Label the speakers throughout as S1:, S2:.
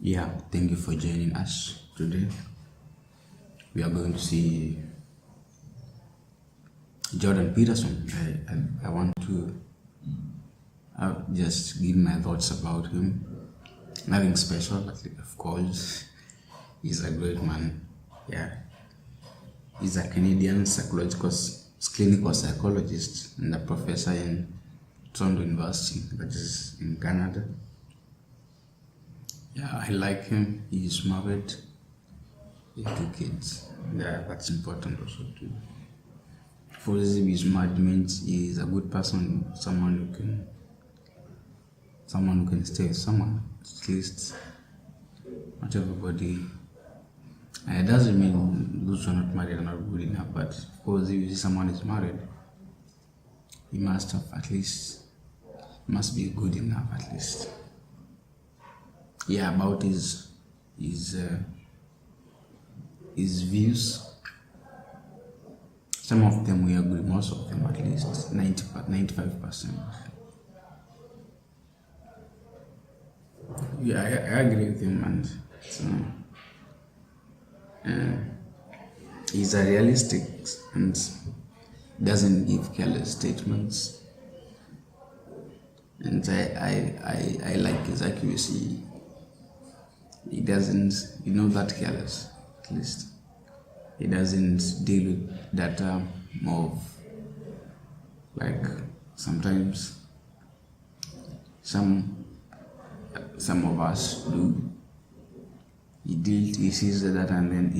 S1: Yeah, thank you for joining us today. We are going to see Jordan Peterson. I want to just give my thoughts about him. Nothing special, but of course, he's a great man. Yeah, he's a Canadian clinical psychologist and a professor in Toronto University, that is in Canada. Yeah, I like him. He is married. He have two kids. Yeah, that's important also too. For his married means he is a good person, someone who can stay with someone. At least not everybody. And it doesn't mean those who are not married are not good enough, but of course if you see someone is married, he must have at least must be good enough at least. Yeah, about his views. Some of them we agree, most of them at least 95%. Yeah, I agree with him, and so, he's a realistic and doesn't give careless statements. And I like his accuracy. He doesn't, that careless, at least. He doesn't deal with data more like sometimes some of us do. He sees the data and then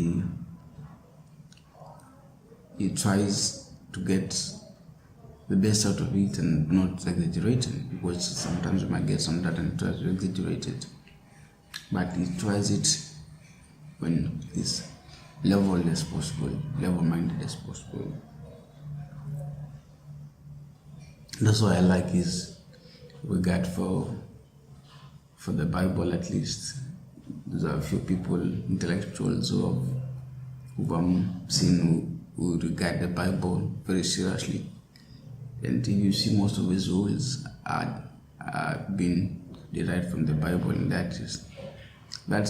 S1: he tries to get the best out of it and not exaggerating, because sometimes you might get some data and tries to exaggerate it. But he tries it when it's level-minded as possible. That's why I like his regard for the Bible, at least. There are a few people, intellectuals who I've seen who regard the Bible very seriously. And you see most of his rules are been derived from the Bible, and that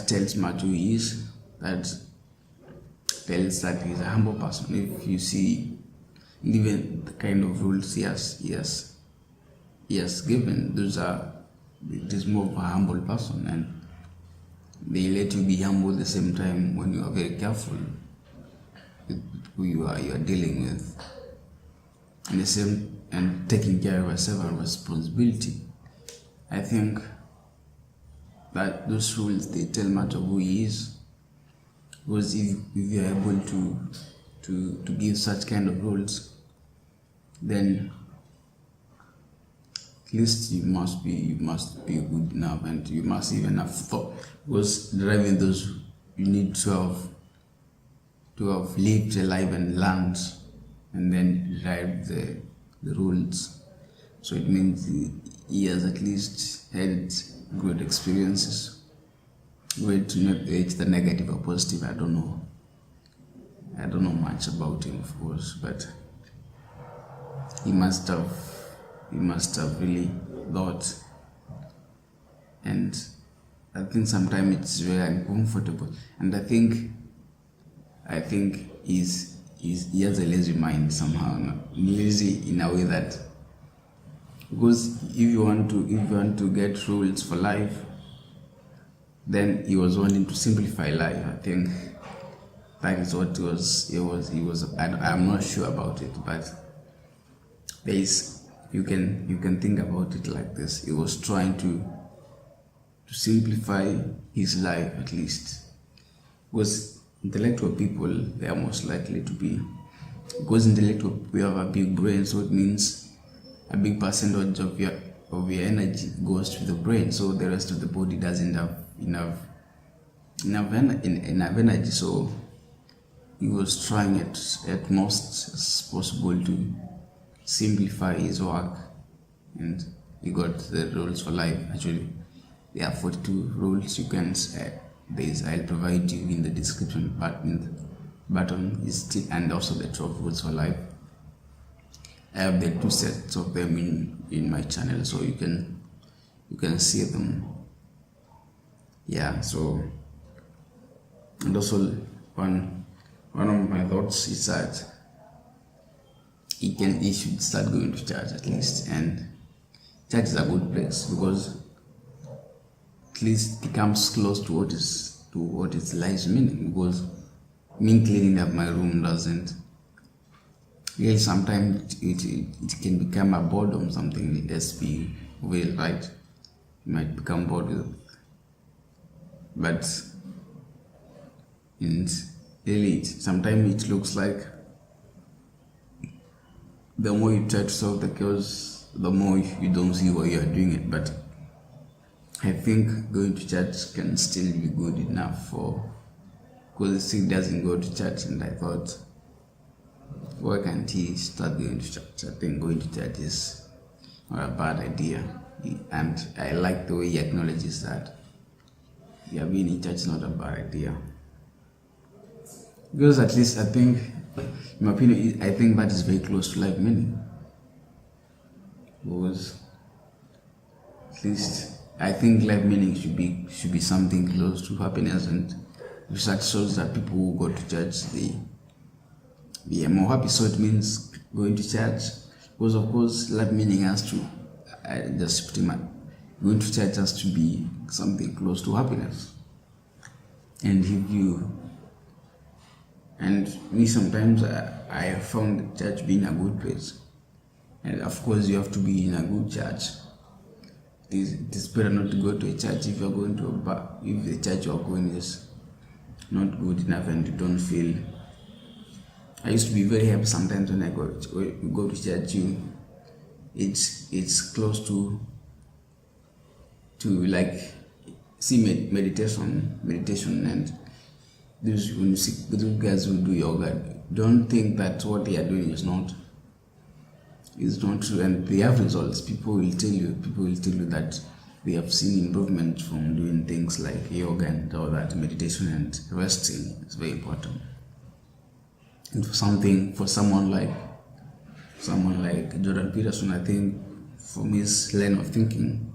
S1: tells much who he is. That tells that he's a humble person. If you see even the kind of rules he has given, it is more of a humble person, and they let you be humble at the same time when you are very careful with who you are dealing with, and the same, and taking care of yourself and responsibility. I think that those rules, they tell much of who he is, because if you are able to give such kind of rules, then at least you must be good enough, and you must even have thought, because driving those, you need to have lived a life and learned, and then drive the rules. So it means he has at least had good experiences. Wait to not age the negative or positive, I don't know much about him, of course, but he must have really thought. And I think sometimes it's very uncomfortable, and I think he has a lazy mind somehow. Lazy in a way that, because if you want to get rules for life, then he was wanting to simplify life. I think that is what he was. I'm not sure about it, but you can think about it like this. He was trying to simplify his life, at least, because intellectual people, they are most likely to be, because intellectual people have a big brain, so it means a big percentage of your energy goes to the brain, so the rest of the body doesn't have enough energy. So he was trying at most as possible to simplify his work, and he got the rules for life. Actually, there are 42 rules. You can I'll provide you in the description button is still, and also the 12 rules for life. I have the 2 sets of them in my channel, so you can see them. Yeah, so, and also one of my thoughts is that he should start going to church at least, and church is a good place because at least it comes close to what is life's meaning. Because me cleaning up my room doesn't really, sometimes it can become a boredom, something that has to be real, right? You might become bored with it. But really sometimes it looks like the more you try to solve the chaos, the more you don't see why you are doing it. But I think going to church can still be good enough because the still doesn't go to church, and I thought, why can't he start going to church? I think going to church is not a bad idea, and I like the way he acknowledges that being in church is not a bad idea. Because at least I think, in my opinion, I think that is very close to life meaning. Because at least I think life meaning should be something close to happiness, and research shows that people who go to church they are more happy. So it means going to church, because of course life meaning has to going to church has to be something close to happiness. And me sometimes I have found church being a good place, and of course you have to be in a good church. It is better not to go to a church if you're going to a bar, if the church you're going is not good enough and you don't feel. I used to be very happy sometimes when I go to church. It's close to like see meditation, and those when you see those guys who do yoga, don't think that what they are doing is not true, and they have results. People will tell you that they have seen improvement from doing things like yoga and all that. Meditation and resting is very important. And for someone like Jordan Peterson, I think from his line of thinking,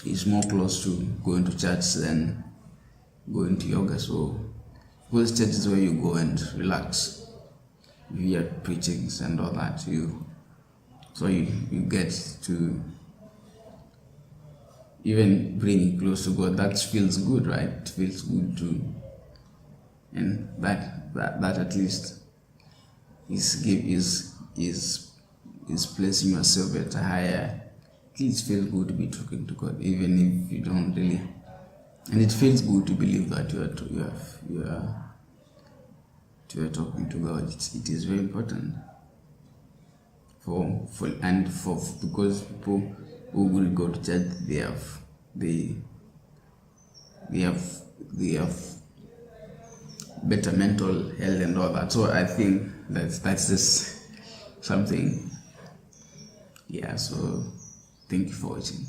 S1: is more close to going to church than going to yoga. So, because church is where you go and relax, you hear preachings and all that. You get to even bring close to God. That feels good, right? It feels good too, and that at least is placing yourself at a higher. It feels good to be talking to God, even if you don't really. And it feels good to believe that you are talking to God. It is very important because people who will go to church, they have better mental health and all that. So I think that's just something. Yeah. So thank you for watching.